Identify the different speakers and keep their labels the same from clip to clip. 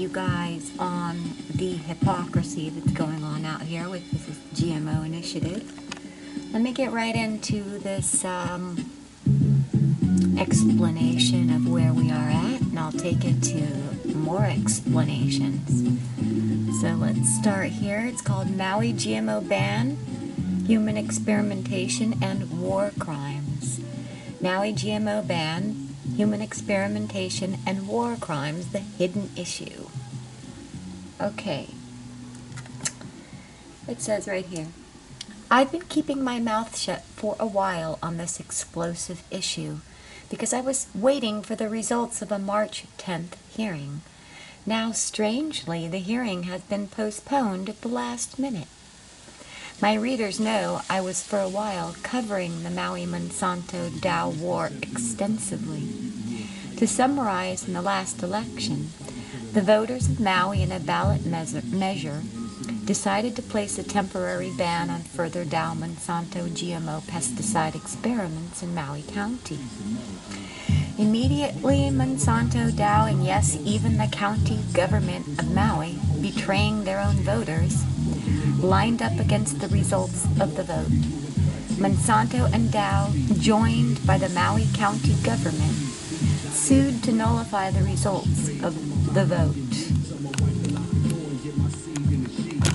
Speaker 1: you guys on the hypocrisy that's going on out here with this GMO initiative. Let me get right into this explanation of where we are at, and I'll take it to more explanations. So let's start here. It's called Maui GMO Ban, Human Experimentation and War Crimes. Maui GMO Ban, Human Experimentation and War Crimes, the hidden issue. Okay. It says right here, I've been keeping my mouth shut for a while on this explosive issue because I was waiting for the results of a March 10th hearing. Now, strangely, the hearing has been postponed at the last minute. My readers know I was for a while covering the Maui-Monsanto Dow war extensively. To summarize, in the last election, the voters of Maui, in a ballot measure, decided to place a temporary ban on further Dow-Monsanto GMO pesticide experiments in Maui County. Immediately, Monsanto, Dow, and yes, even the county government of Maui, betraying their own voters, lined up against the results of the vote. Monsanto and Dow, joined by the Maui County government, sued to nullify the results of the vote.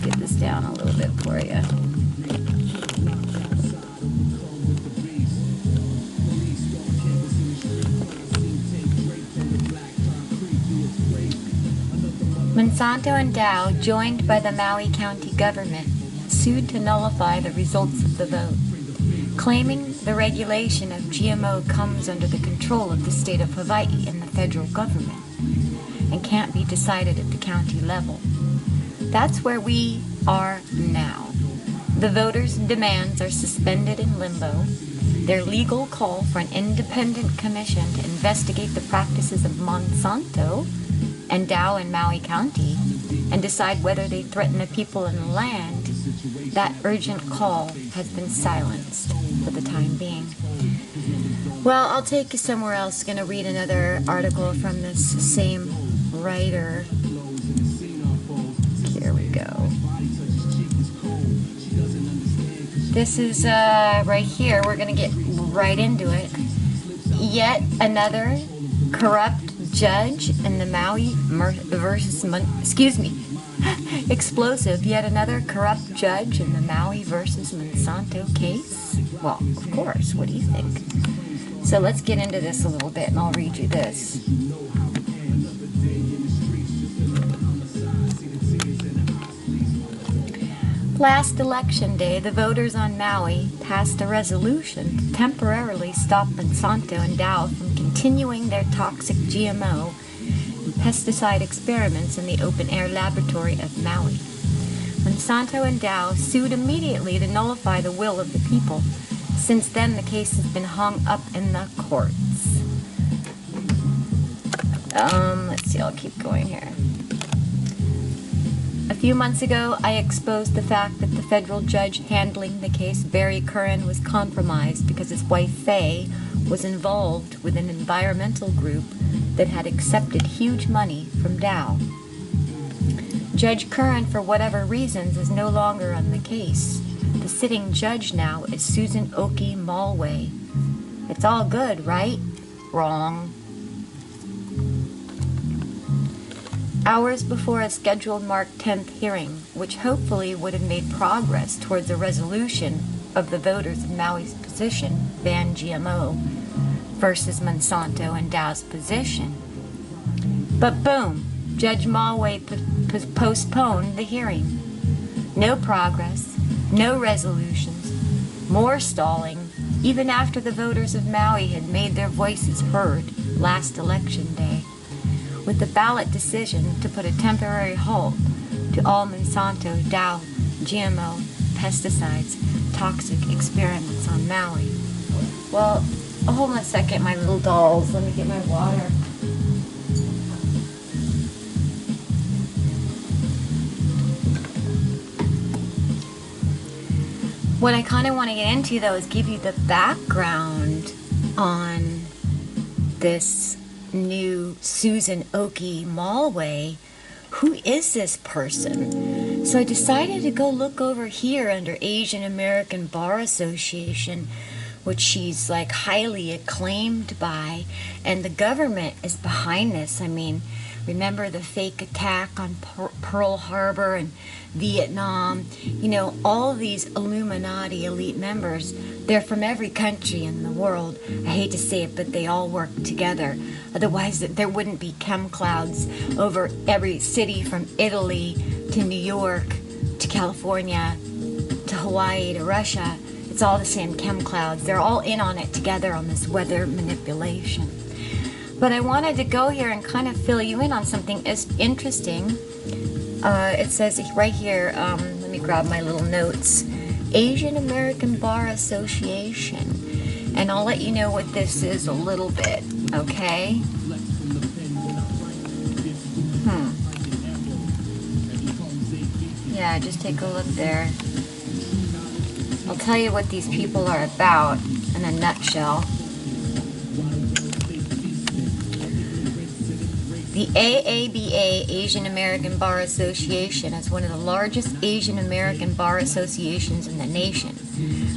Speaker 1: Get this down a little bit for you. Monsanto and Dow, joined by the Maui County government, sued to nullify the results of the vote, claiming the regulation of GMO comes under the control of the state of Hawaii and the federal government and can't be decided at the county level. That's where we are now. The voters' demands are suspended in limbo. Their legal call for an independent commission to investigate the practices of Monsanto and Dow in Maui County and decide whether they threaten the people and the land, that urgent call has been silenced for the time being. Well, I'll take you somewhere else. I'm going to read another article from this same writer. Here we go. This is right here. We're going to get right into it. Yet another corrupt judge in the Maui explosive. Yet another corrupt judge in the Maui versus Monsanto case. Well, of course. What do you think? So let's get into this a little bit, and I'll read you this. Last election day, the voters on Maui passed a resolution to temporarily stop Monsanto and Dow from continuing their toxic GMO and pesticide experiments in the open-air laboratory of Maui. Monsanto and Dow sued immediately to nullify the will of the people. Since then, the case has been hung up in the courts. Let's see, I'll keep going here. A few months ago, I exposed the fact that the federal judge handling the case, Barry Curran, was compromised because his wife, Faye, was involved with an environmental group that had accepted huge money from Dow. Judge Curran, for whatever reasons, is no longer on the case. The sitting judge now is Susan Oki Malway. It's all good, right? Wrong. Hours before a scheduled March 10th hearing, which hopefully would have made progress towards a resolution of the voters of Maui's position, ban GMO, versus Monsanto and Dow's position. But boom, Judge Malway postponed the hearing. No progress, no resolutions, more stalling, even after the voters of Maui had made their voices heard last election day, with the ballot decision to put a temporary halt to all Monsanto, Dow, GMO, pesticides, toxic experiments on Maui. Well, hold on a second, my little dolls. Let me get my water. What I kind of want to get into, though, is give you the background on this new Susan Oki Malway, who is this person? So I decided to go look over here under Asian American Bar Association, which she's like highly acclaimed by, and the government is behind this. I mean, remember the fake attack on Pearl Harbor and Vietnam? You know, all these Illuminati elite members, they're from every country in the world. I hate to say it, but they all work together. Otherwise, there wouldn't be chemclouds over every city from Italy to New York to California to Hawaii to Russia. It's all the same clouds. They're all in on it together on this weather manipulation. But I wanted to go here and kind of fill you in on something interesting. It says right here, let me grab my little notes. Asian American Bar Association. And I'll let you know what this is a little bit, okay? Yeah, just take a look there. I'll tell you what these people are about in a nutshell. The AABA, Asian American Bar Association, is one of the largest Asian American bar associations in the nation,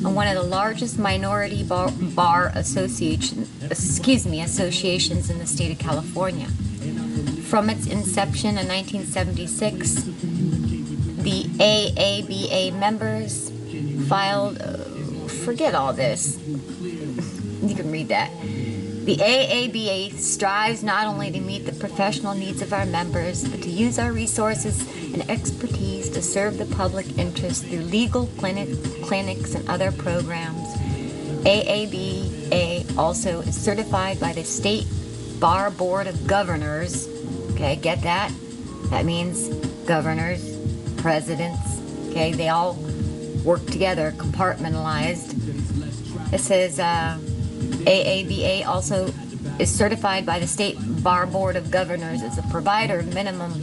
Speaker 1: and one of the largest minority bar associations in the state of California. From its inception in 1976, the AABA members filed, forget all this, you can read that. The AABA strives not only to meet the professional needs of our members, but to use our resources and expertise to serve the public interest through legal clinics and other programs. AABA also is certified by the State Bar Board of Governors. Okay, get that? That means governors, presidents, okay, they all work together, compartmentalized. It says AABA also is certified by the State Bar Board of Governors as a provider of minimum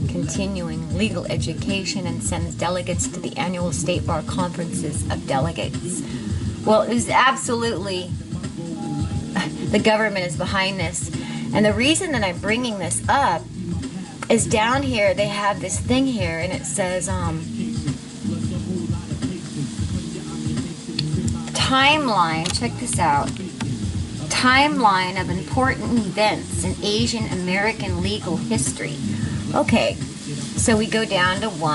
Speaker 1: continuing legal education and sends delegates to the annual State Bar Conferences of Delegates. Well, it is absolutely, the government is behind this. And the reason that I'm bringing this up is down here, they have this thing here, and it says, timeline, check this out. Timeline of important events in Asian American legal history. Okay, so we go down to 1,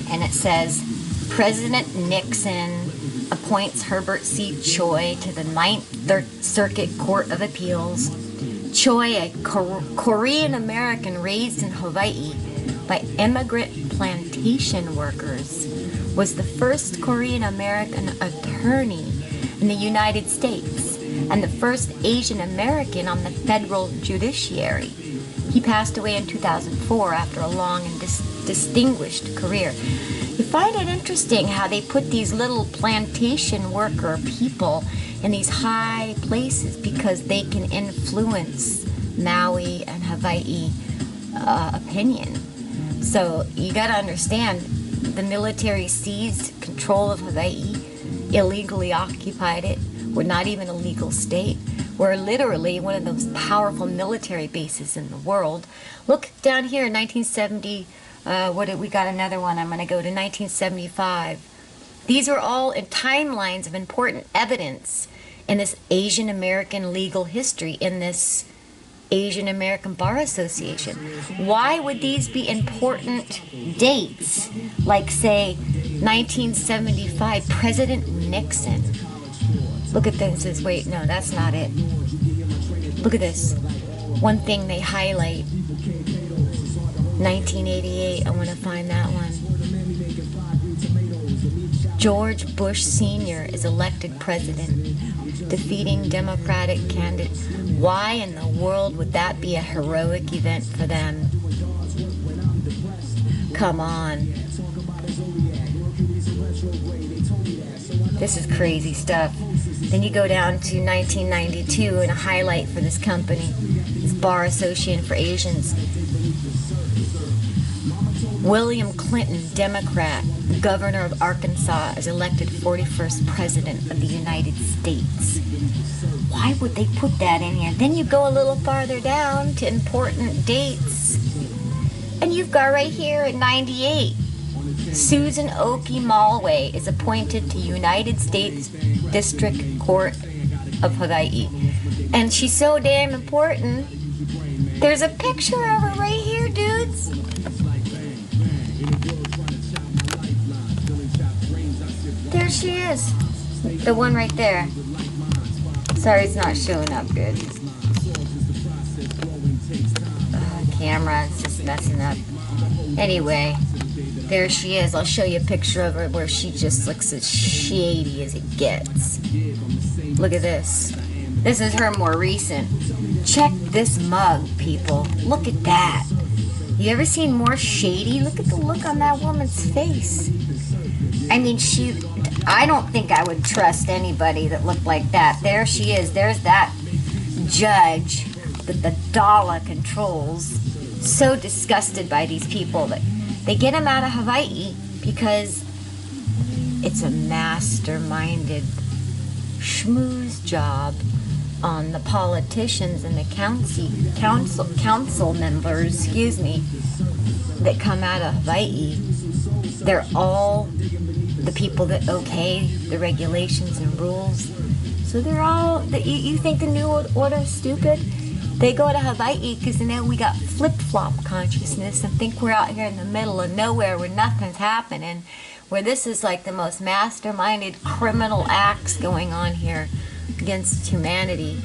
Speaker 1: and it says, President Nixon appoints Herbert C. Choi to the 9th Circuit Court of Appeals. Choi, a Korean American raised in Hawaii by immigrant plantation workers, was the first Korean American attorney in the United States and the first Asian American on the federal judiciary. He passed away in 2004 after a long and distinguished career. You find it interesting how they put these little plantation worker people in these high places because they can influence Maui and Hawaii opinion. So you got to understand, the military seized control of Hawaii, illegally occupied it. We're not even a legal state. We're literally one of those powerful military bases in the world. Look down here in 1970, we got another one. I'm going to go to 1975. These are all in timelines of important evidence in this Asian American legal history, in this Asian American Bar Association. Why would these be important dates? Like, say, 1975, President Nixon. Look at this. Wait, no, that's not it. Look at this. One thing they highlight. 1988, I want to find that one. George Bush Sr. is elected president, defeating Democratic candidate. Why in the world would that be a heroic event for them? Come on. This is crazy stuff. Then you go down to 1992 and a highlight for this company, this Bar Association for Asians. William Clinton, Democrat, governor of Arkansas, is elected 41st president of the United States. Why would they put that in here? Then you go a little farther down to important dates. And you've got right here at 98, Susan Oki Malway is appointed to United States District Court of Hawaii. And she's so damn important. There's a picture of her right here, dudes. There she is. The one right there. Sorry, it's not showing up good. Camera, it's just messing up. Anyway, there she is. I'll show you a picture of her where she just looks as shady as it gets. Look at this. This is her more recent. Check this mug, people. Look at that. You ever seen more shady? Look at the look on that woman's face. I mean, I don't think I would trust anybody that looked like that. There she is. There's that judge that the dollar controls. So disgusted by these people that they get them out of Hawaii because it's a masterminded schmooze job on the politicians and the council members, that come out of Hawaii. They're all the people that okay the regulations and rules. So they're all, you think the New Order is stupid? They go to Hawaii because we got flip-flop consciousness and think we're out here in the middle of nowhere where nothing's happening, where this is like the most masterminded criminal acts going on here against humanity.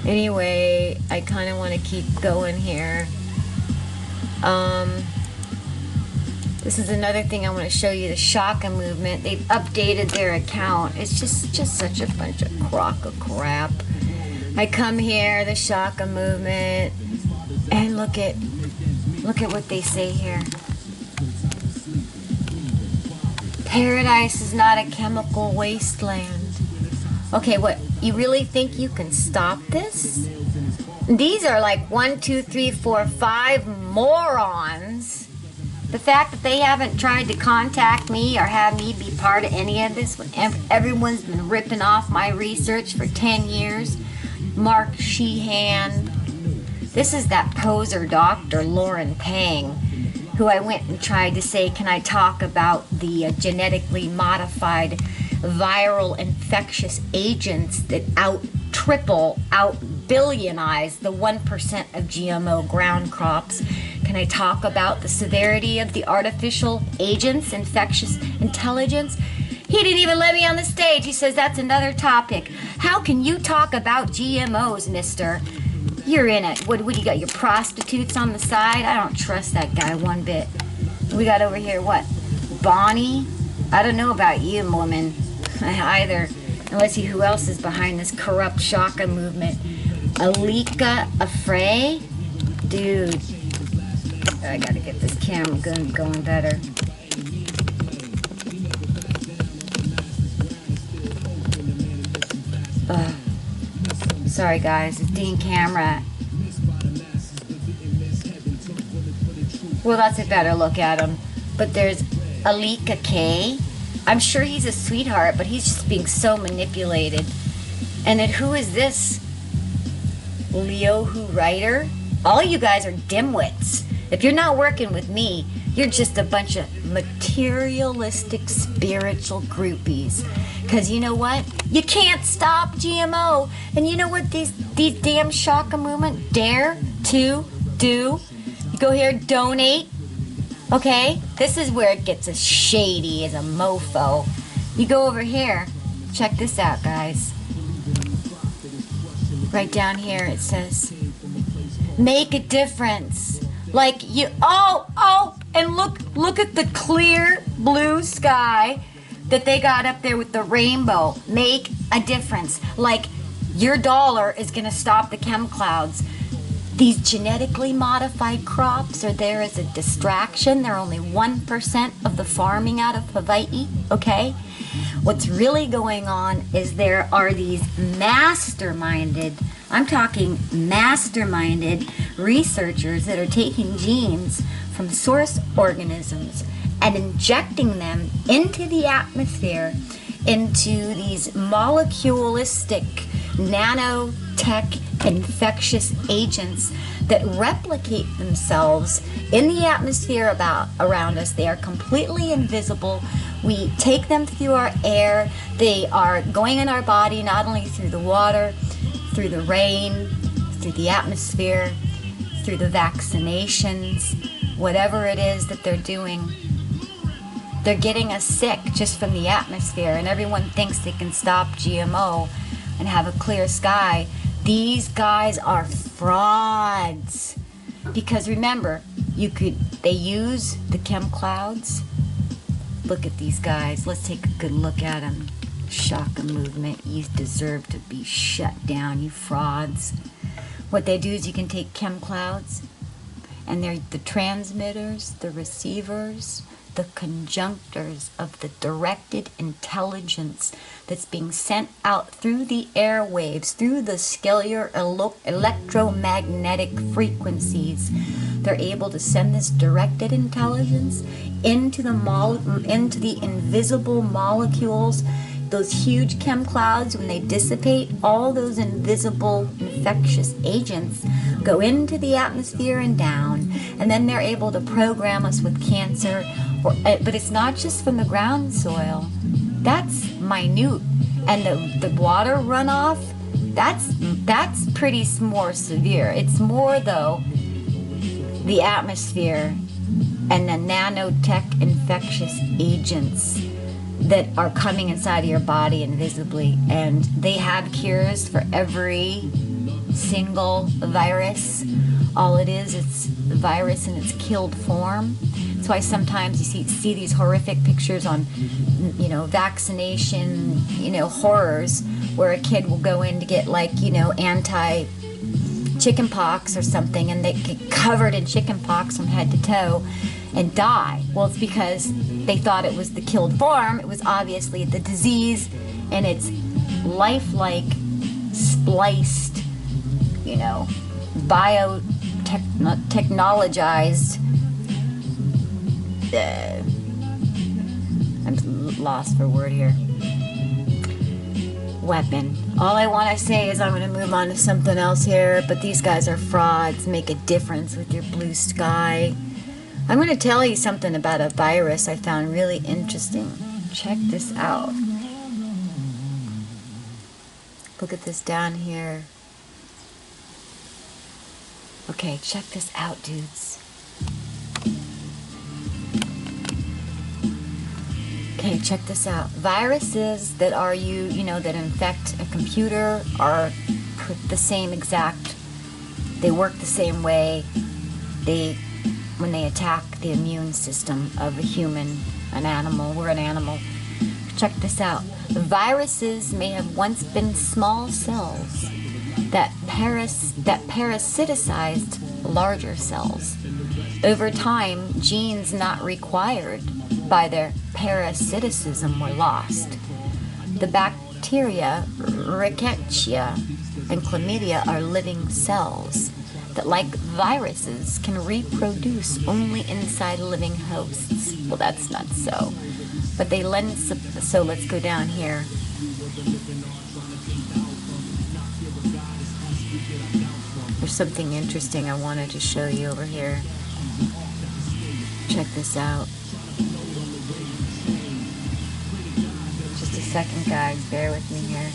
Speaker 1: Anyway, I kind of want to keep going here. This is another thing I want to show you, the Shaka movement. They've updated their account. It's just such a bunch of crock of crap. I come here, the Shaka movement, and look at what they say here. Paradise is not a chemical wasteland. Okay, what, you really think you can stop this? These are like 1, 2, 3, 4, 5 morons. The fact that they haven't tried to contact me or have me be part of any of this when everyone's been ripping off my research for 10 years. Mark Sheehan. This is that poser doctor, Lauren Pang, who I went and tried to say, can I talk about the genetically modified viral infectious agents that out-billionize the 1% of GMO ground crops? Can I talk about the severity of the artificial agents, infectious intelligence? He didn't even let me on the stage. He says that's another topic. How can you talk about GMOs, mister? You're in it. What do you got, your prostitutes on the side? I don't trust that guy one bit. We got over here, what? Bonnie? I don't know about you, woman. Either. And let's see who else is behind this corrupt Shaka movement. Alika Afray? Dude. I gotta get this camera going better. Sorry guys, it's dang camera. Well, that's a better look at him. But there's Alika K. I'm sure he's a sweetheart, but he's just being so manipulated. And then who is this? Leohu Writer? All you guys are dimwits. If you're not working with me, you're just a bunch of materialistic spiritual groupies. Because you know what? You can't stop GMO. And you know what these damn Shaka movement dare to do? You go here, donate. Okay? This is where it gets as shady as a mofo. You go over here. Check this out, guys. Right down here it says, make a difference. Like you, and look at the clear blue sky that they got up there with the rainbow. Make a difference. Like your dollar is gonna stop the chemclouds. These genetically modified crops are there as a distraction. They're only 1% of the farming out of Hawaii, okay? What's really going on is there are these masterminded, I'm talking masterminded researchers that are taking genes from source organisms and injecting them into the atmosphere, into these moleculistic nanotech infectious agents that replicate themselves in the atmosphere around us. They are completely invisible. We take them through our air. They are going in our body, not only through the water, through the rain, through the atmosphere, through the vaccinations, whatever it is that they're doing. They're getting us sick just from the atmosphere, and everyone thinks they can stop GMO and have a clear sky. These guys are frauds. Because remember, they use the chemclouds. Look at these guys. Let's take a good look at them. Shaka movement. You deserve to be shut down, you frauds. What they do is you can take chemclouds, and they're the transmitters, the receivers, the conjunctors of the directed intelligence that's being sent out through the airwaves, through the scalar electromagnetic frequencies. They're able to send this directed intelligence into the invisible molecules. Those huge chemclouds, when they dissipate, all those invisible infectious agents go into the atmosphere and down, and then they're able to program us with cancer. But it's not just from the ground soil. That's minute. And the water runoff, that's pretty more severe. It's more, though, the atmosphere and the nanotech infectious agents that are coming inside of your body invisibly. And they have cures for every single virus. All it is, it's the virus in its killed form. That's why sometimes you see these horrific pictures on, vaccination, horrors, where a kid will go in to get anti-chickenpox or something, and they get covered in chickenpox from head to toe and die. Well, it's because they thought it was the killed form. It was obviously the disease, and it's lifelike, spliced, biotechnologized. I'm lost for word here. Weapon. All I want to say is I'm going to move on to something else here, but these guys are frauds. Make a difference with your blue sky. I'm going to tell you something about a virus I found really interesting. Check this out. Look at this down here. Okay, check this out, dudes. Okay, check this out. Viruses that are that infect a computer are the same exact. They work the same way. When they attack the immune system of a human, an animal. We're an animal. Check this out. Viruses may have once been small cells that parasiticized larger cells. Over time, genes not required by their parasiticism were lost. The bacteria, rickettsia, and chlamydia are living cells that, like viruses, can reproduce only inside living hosts. Well, that's not so. But they lend... So let's go down here. There's something interesting I wanted to show you over here. Check this out. Just a second, guys. Bear with me here.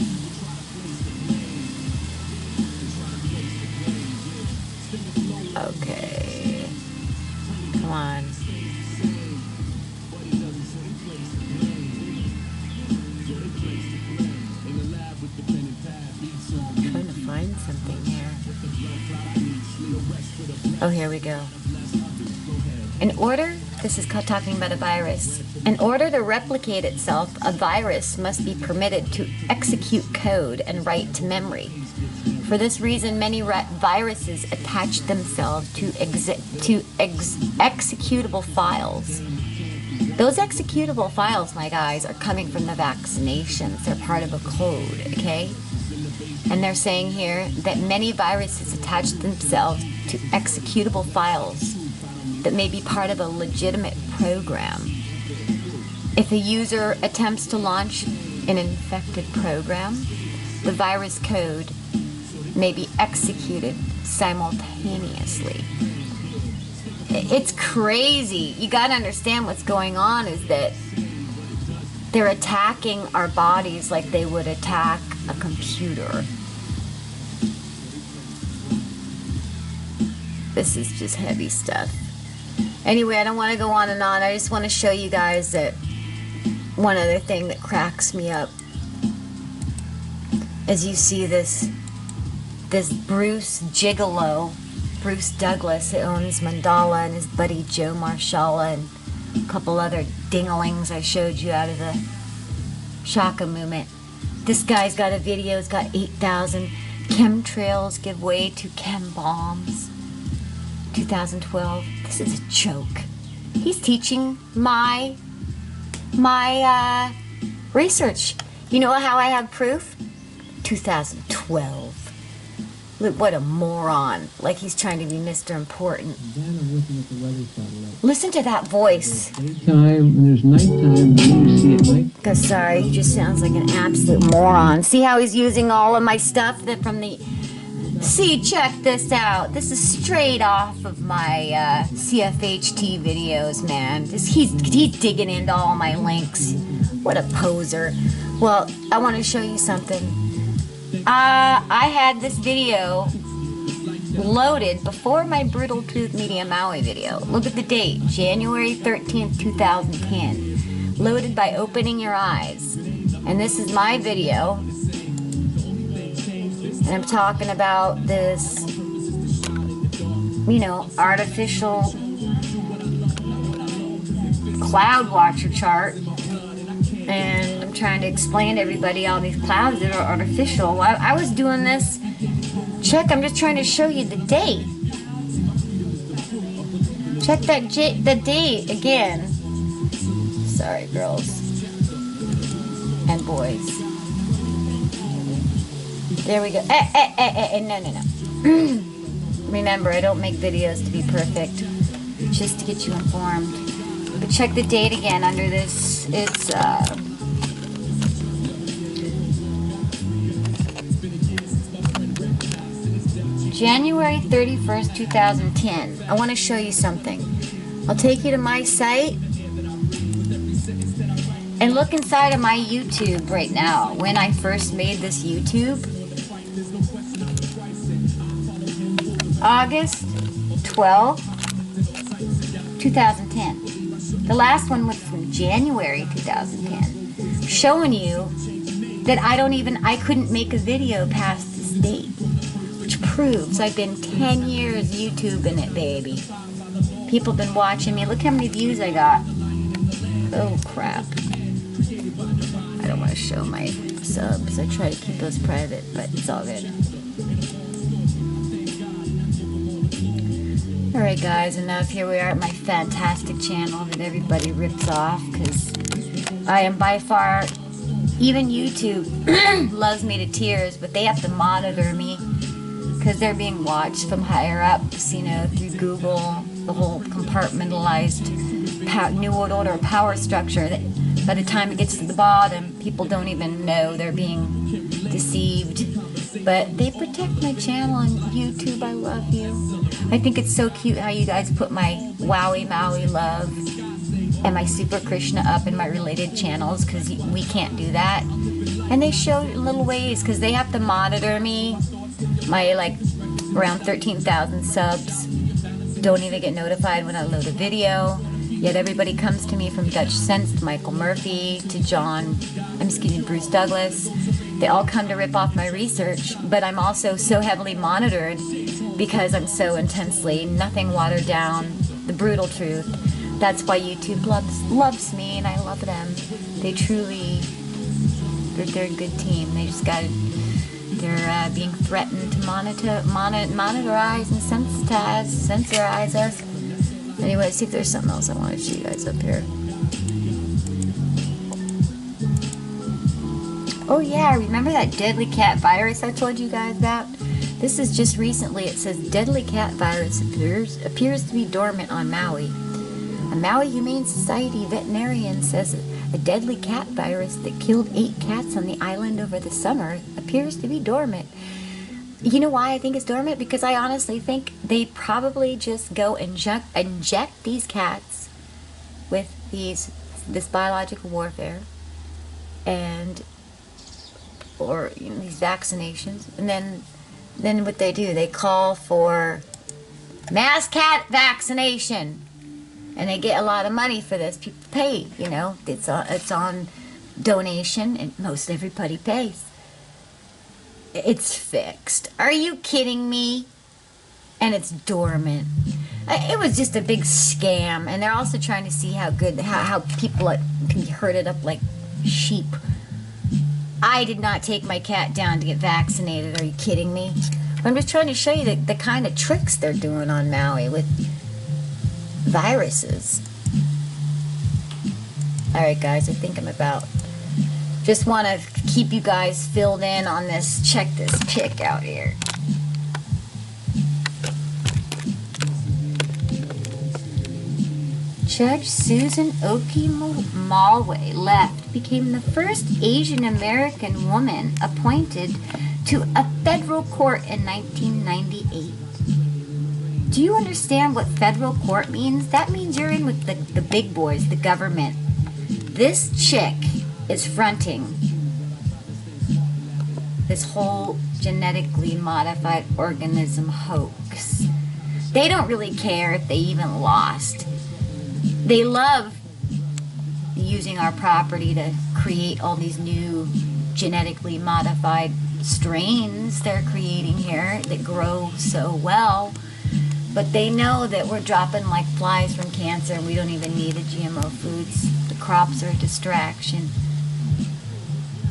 Speaker 1: Okay. Come on. I'm trying to find something here. Oh, here we go. This is talking about a virus. In order to replicate itself, a virus must be permitted to execute code and write to memory. For this reason, many viruses attach themselves to executable files. Those executable files, my guys, are coming from the vaccinations. They're part of a code, okay? And they're saying here that many viruses attach themselves to executable files that may be part of a legitimate program. If a user attempts to launch an infected program, the virus code may be executed simultaneously. It's crazy. You gotta understand what's going on is that they're attacking our bodies like they would attack a computer. This is just heavy stuff. Anyway, I don't want to go on and on. I just want to show you guys that one other thing that cracks me up. As you see this Bruce Gigolo, Bruce Douglas, who owns Mandala, and his buddy Joe Marshala, and a couple other dinglings I showed you out of the Shaka movement. This guy's got a video. It's got 8,000 chemtrails give way to chem bombs. 2012. This is a joke. He's teaching my research. You know how I have proof? 2012. Look, what a moron. Like he's trying to be Mr. Important. Listen to that voice.
Speaker 2: Daytime, when there's nighttime, when you see it night.
Speaker 1: Because, sorry, he just sounds like an absolute moron. See how he's using all of my stuff from the... See, check this out. This is straight off of my CFHT videos, man. He's digging into all my links. What a poser. Well, I want to show you something. I had this video loaded before my Brutal Truth Media Maui video. Look at the date, January 13th, 2010. Loaded by Opening Your Eyes. And this is my video. And I'm talking about this, you know, artificial cloud watcher chart. And I'm trying to explain to everybody all these clouds that are artificial. I was doing this. Check, I'm just trying to show you the date. Check the date again. Sorry, girls and boys. There we go. No. Remember, I don't make videos to be perfect, just to get you informed. But check the date again under this. It's January 31st, 2010. I want to show you something. I'll take you to my site and look inside of my YouTube right now. When I first made this YouTube, August 12, 2010. The last one was from January 2010, showing you that I couldn't make a video past this date, which proves I've been 10 years YouTubing it, baby. People have been watching me. Look how many views I got. Oh, crap. I don't want to show my subs. I try to keep those private, but it's all good. Alright guys, enough. Here we are at my fantastic channel that everybody rips off, because I am by far, even YouTube loves me to tears, but they have to monitor me because they're being watched from higher ups, you know, through Google, the whole compartmentalized New World Order power structure that by the time it gets to the bottom, people don't even know they're being deceived. But they protect my channel on YouTube. I love you. I think it's so cute how you guys put my Wowie Maui love and my Super Krishna up in my related channels, because we can't do that. And they show little ways, because they have to monitor me. My like around 13,000 subs don't even get notified when I load a video. Yet everybody comes to me, from Dutch Sense to Michael Murphy to Bruce Douglas. They all come to rip off my research, but I'm also so heavily monitored because I'm so intensely, nothing watered down, the brutal truth. That's why YouTube loves me, and I love them. They truly, they're a good team. They just they're being threatened to monitorize and censorize us. Anyway, see if there's something else I want to show you guys up here. Oh yeah, remember that deadly cat virus I told you guys about? This is just recently. It says deadly cat virus appears to be dormant on Maui. A Maui Humane Society veterinarian says a deadly cat virus that killed 8 cats on the island over the summer appears to be dormant. You know why I think it's dormant? Because I honestly think they probably just go inject these cats with this biological warfare and or these vaccinations, and then what they do, they call for mass cat vaccination, and they get a lot of money for this. People pay, it's on donation, and most everybody pays. It's fixed. Are you kidding me? And it's dormant. It was just a big scam, and they're also trying to see how people can be herded up like sheep. I did not take my cat down to get vaccinated. Are you kidding me? I'm just trying to show you the kind of tricks they're doing on Maui with viruses. All right, guys, I think I'm about. Just want to keep you guys filled in on this. Check this chick out here. Judge Susan Oki Maui became the first Asian American woman appointed to a federal court in 1998. Do you understand what federal court means? That means you're in with the big boys, the government. This chick is fronting this whole genetically modified organism hoax. They don't really care if they even lost. They love using our property to create all these new genetically modified strains they're creating here that grow so well. But they know that we're dropping like flies from cancer, and we don't even need the GMO foods. The crops are a distraction.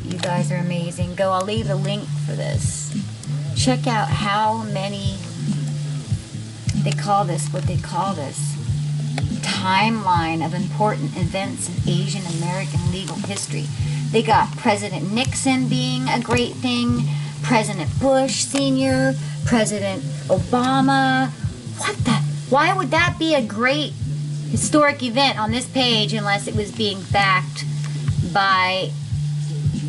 Speaker 1: You guys are amazing. I'll leave a link for this. Check out how many, what they call this, timeline of important events in Asian American legal history. They got President Nixon being a great thing, President Bush Sr., President Obama. Why would that be a great historic event on this page unless it was being backed by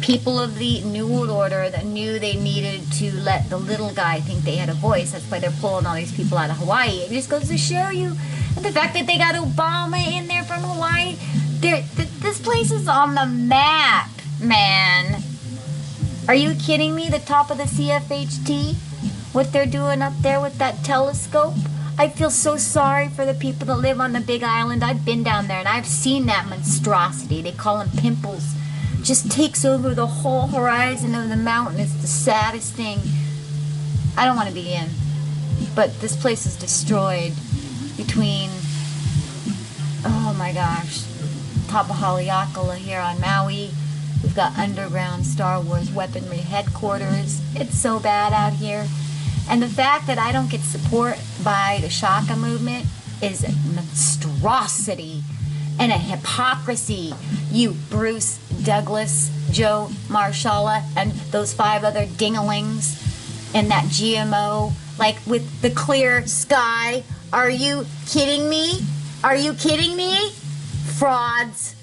Speaker 1: people of the New World Order that knew they needed to let the little guy think they had a voice? That's why they're pulling all these people out of Hawaii. It just goes to show you. And the fact that they got Obama in there from Hawaii, this place is on the map, man. Are you kidding me? The top of the CFHT, what they're doing up there with that telescope. I feel so sorry for the people that live on the Big Island. I've been down there and I've seen that monstrosity. They call them pimples. Just takes over the whole horizon of the mountain. It's the saddest thing. I don't want to be in, but this place is destroyed. Between, oh my gosh, top of Haleakala here on Maui, we've got underground Star Wars weaponry headquarters. It's so bad out here. And the fact that I don't get support by the Shaka movement is a monstrosity and a hypocrisy. You, Bruce Douglas, Joe Marshala, and those 5 other dinglings in that GMO, like with the clear sky. Are you kidding me? Are you kidding me? Frauds.